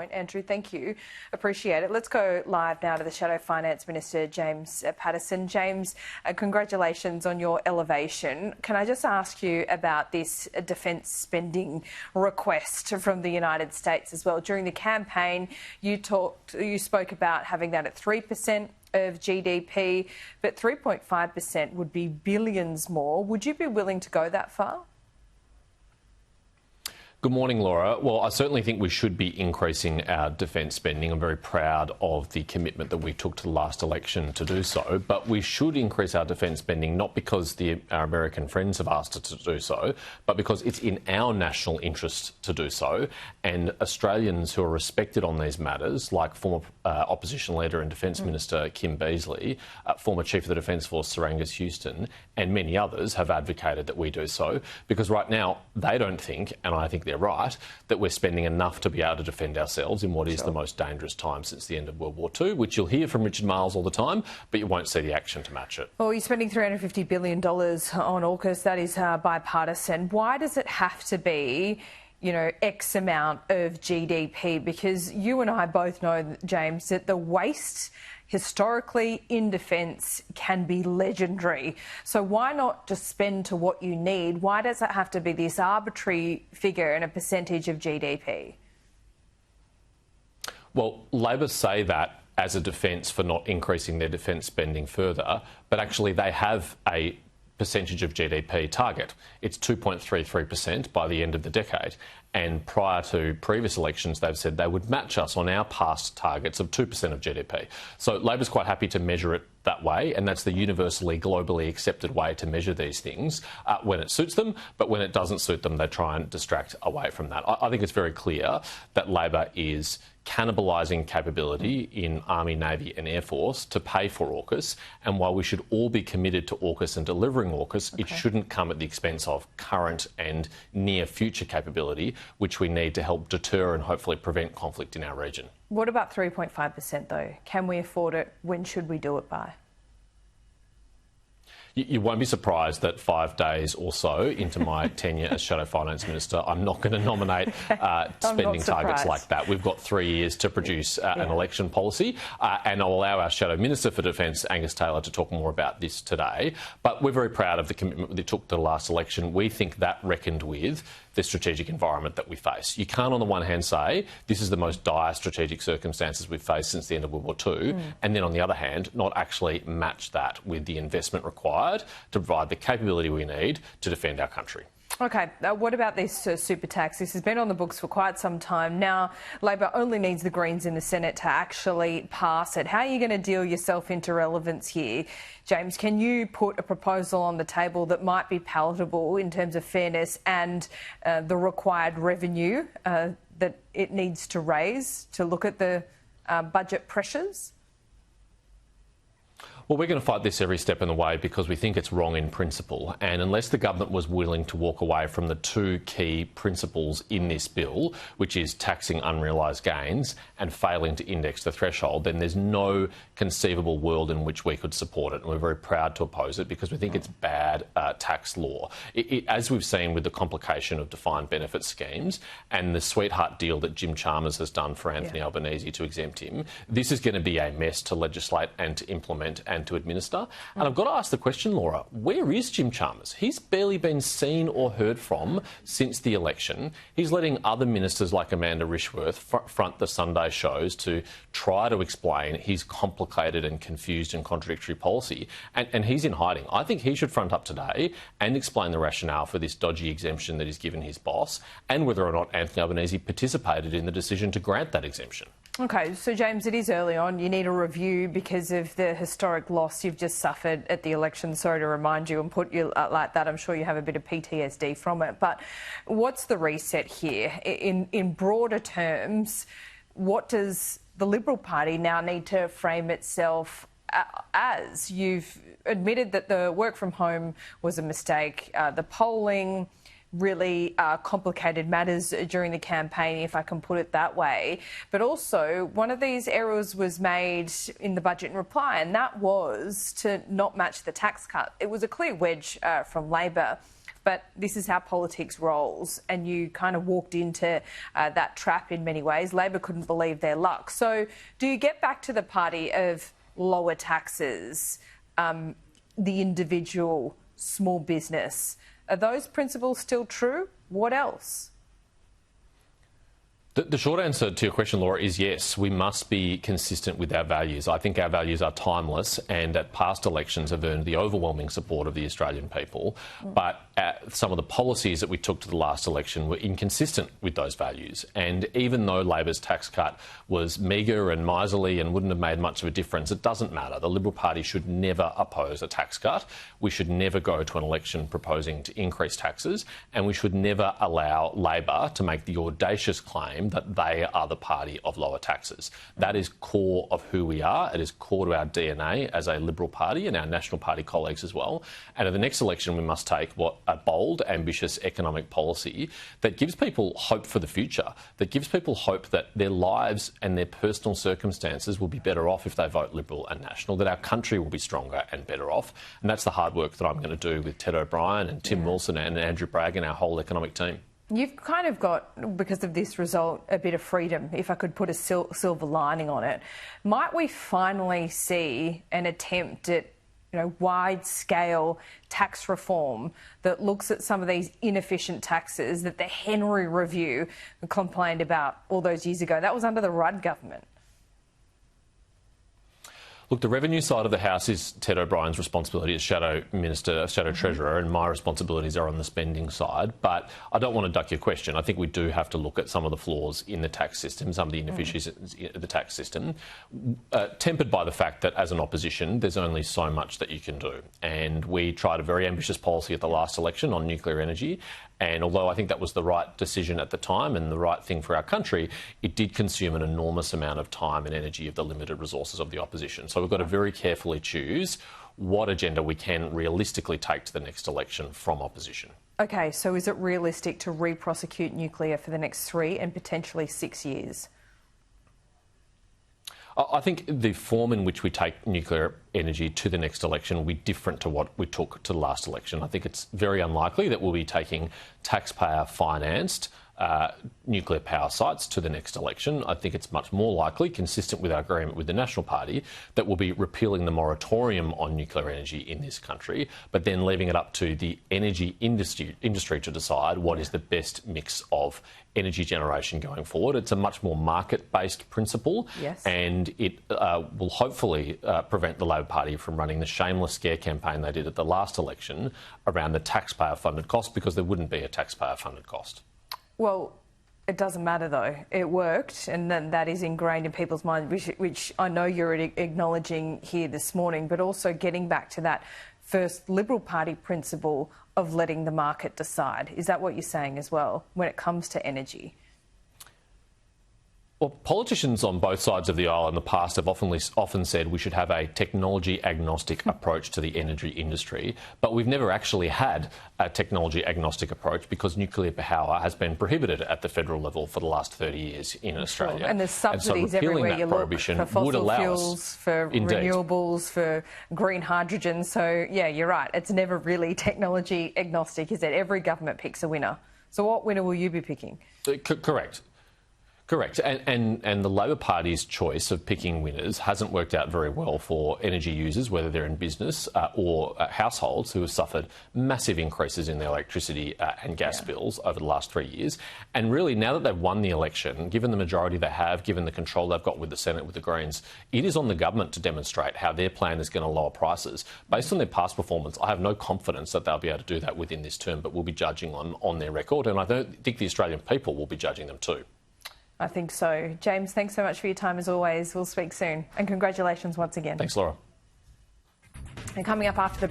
point. Andrew, thank you. Appreciate it. Let's go live now to the Shadow Finance Minister, James Paterson. James, congratulations on your elevation. Can I just ask you about this defence spending request from the United States as well? During the campaign, you spoke about having that at 3% of GDP, but 3.5% would be billions more. Would you be willing to go that far? Good morning, Laura. Well, I certainly think we should be increasing our defence spending. I'm very proud of the commitment that we took to the last election to do so. But we should increase our defence spending not because our American friends have asked us to do so, but because it's in our national interest to do so. And Australians who are respected on these matters, like former opposition leader and Defence Minister Kim Beazley, former Chief of the Defence Force Sir Angus Houston, and many others have advocated that we do so. Because right now, they don't think, and I think they're right, that we're spending enough to be able to defend ourselves in what is the most dangerous time since the end of World War II, which you'll hear from Richard Marles all the time, but you won't see the action to match it. Well, you're spending $350 billion on AUKUS. That is bipartisan. Why does it have to be, X amount of GDP? Because you and I both know, James, that the waste historically in defence can be legendary. So why not just spend to what you need? Why does it have to be this arbitrary figure and a percentage of GDP? Well, Labor say that as a defence for not increasing their defence spending further, but actually they have a percentage of GDP target. It's 2.33% by the end of the decade. And prior to previous elections, they've said they would match us on our past targets of 2% of GDP. So Labor's quite happy to measure it that way, and that's the universally, globally accepted way to measure these things when it suits them. But when it doesn't suit them, they try and distract away from that. I think it's very clear that Labor is cannibalising capability in Army, Navy and Air Force to pay for AUKUS. And while we should all be committed to AUKUS and delivering AUKUS, it shouldn't come at the expense of current and near future capability, which we need to help deter and hopefully prevent conflict in our region. What about 3.5% though? Can we afford it? When should we do it by? You won't be surprised that 5 days or so into my tenure as Shadow Finance Minister, I'm not going to nominate spending targets like that. We've got 3 years to produce an election policy, and I'll allow our Shadow Minister for Defence, Angus Taylor, to talk more about this today. But we're very proud of the commitment they took to the last election. We think that reckoned with the strategic environment that we face. You can't, on the one hand, say this is the most dire strategic circumstances we've faced since the end of World War II, and then, on the other hand, not actually match that with the investment required to provide the capability we need to defend our country. OK, what about this super tax? This has been on the books for quite some time. Now, Labor only needs the Greens in the Senate to actually pass it. How are you going to deal yourself into relevance here? James, can you put a proposal on the table that might be palatable in terms of fairness and the required revenue that it needs to raise to look at the budget pressures? Well, we're going to fight this every step in the way because we think it's wrong in principle. And unless the government was willing to walk away from the two key principles in this bill, which is taxing unrealised gains and failing to index the threshold, then there's no conceivable world in which we could support it. And we're very proud to oppose it because we think it's bad tax law. As we've seen with the complication of defined benefit schemes and the sweetheart deal that Jim Chalmers has done for Anthony Albanese to exempt him, this is going to be a mess to legislate and to implement and to administer. And I've got to ask the question, Laura, where is Jim Chalmers? He's barely been seen or heard from since the election. He's letting other ministers like Amanda Rishworth front the Sunday shows to try to explain his complicated and confused and contradictory policy. And he's in hiding. I think he should front up today and explain the rationale for this dodgy exemption that he's given his boss and whether or not Anthony Albanese participated in the decision to grant that exemption. OK, so James, it is early on. You need a review because of the historic loss you've just suffered at the election. Sorry to remind you and put you like that. I'm sure you have a bit of PTSD from it. But what's the reset here? In broader terms, what does the Liberal Party now need to frame itself as? You've admitted that the work from home was a mistake. The polling really complicated matters during the campaign, if I can put it that way. But also, one of these errors was made in the budget in reply, and that was to not match the tax cut. It was a clear wedge from Labor. but this is how politics rolls, and you kind of walked into that trap in many ways. Labor couldn't believe their luck. So do you get back to the party of lower taxes, the individual, small business? Are those principles still true? What else? The short answer to your question, Laura, is yes. We must be consistent with our values. I think our values are timeless and at past elections have earned the overwhelming support of the Australian people. But some of the policies that we took to the last election were inconsistent with those values. And even though Labor's tax cut was meagre and miserly and wouldn't have made much of a difference, it doesn't matter. The Liberal Party should never oppose a tax cut. We should never go to an election proposing to increase taxes. And we should never allow Labor to make the audacious claim that they are the party of lower taxes. That is core of who we are. It is core to our DNA as a Liberal Party and our National Party colleagues as well. And at the next election, we must take a bold, ambitious economic policy that gives people hope for the future, that gives people hope that their lives and their personal circumstances will be better off if they vote Liberal and National, that our country will be stronger and better off. And that's the hard work that I'm going to do with Ted O'Brien and Tim Wilson and Andrew Bragg and our whole economic team. You've kind of got, because of this result, a bit of freedom, if I could put a silver lining on it. Might we finally see an attempt at wide-scale tax reform that looks at some of these inefficient taxes that the Henry Review complained about all those years ago? That was under the Rudd government. Look, the revenue side of the House is Ted O'Brien's responsibility as Shadow Minister, Shadow Treasurer, and my responsibilities are on the spending side. But I don't want to duck your question. I think we do have to look at some of the flaws in the tax system, some of the inefficiencies in the tax system, tempered by the fact that as an opposition, there's only so much that you can do. And we tried a very ambitious policy at the last election on nuclear energy. And although I think that was the right decision at the time and the right thing for our country, it did consume an enormous amount of time and energy of the limited resources of the opposition. So we've got to very carefully choose what agenda we can realistically take to the next election from opposition. OK, so is it realistic to re-prosecute nuclear for the next 3 and potentially 6 years? I think the form in which we take nuclear energy to the next election will be different to what we took to the last election. I think it's very unlikely that we'll be taking taxpayer-financed nuclear power sites to the next election. I think it's much more likely, consistent with our agreement with the National Party, that we'll be repealing the moratorium on nuclear energy in this country, but then leaving it up to the energy industry to decide what is the best mix of energy generation going forward. It's a much more market-based principle, and it will hopefully prevent the Labor Party from running the shameless scare campaign they did at the last election around the taxpayer-funded cost, because there wouldn't be a taxpayer-funded cost. Well, it doesn't matter though. It worked, and that is ingrained in people's minds, which I know you're acknowledging here this morning, but also getting back to that first Liberal Party principle of letting the market decide. Is that what you're saying as well when it comes to energy? Well, politicians on both sides of the aisle in the past have often said we should have a technology-agnostic approach to the energy industry, but we've never actually had a technology-agnostic approach because nuclear power has been prohibited at the federal level for the last 30 years in Australia. And there's subsidies everywhere you look for fossil fuels, for renewables, for green hydrogen. So, yeah, you're right. It's never really technology-agnostic, is it? Every government picks a winner. So what winner will you be picking? Correct. Correct. And the Labor Party's choice of picking winners hasn't worked out very well for energy users, whether they're in business or households who have suffered massive increases in their electricity and gas bills over the last 3 years. And really, now that they've won the election, given the majority they have, given the control they've got with the Senate, with the Greens, it is on the government to demonstrate how their plan is going to lower prices. Based on their past performance, I have no confidence that they'll be able to do that within this term, but we'll be judging on their record. And I don't think the Australian people will be judging them too. I think so. James, thanks so much for your time as always. We'll speak soon. And congratulations once again. Thanks, Laura. And coming up after the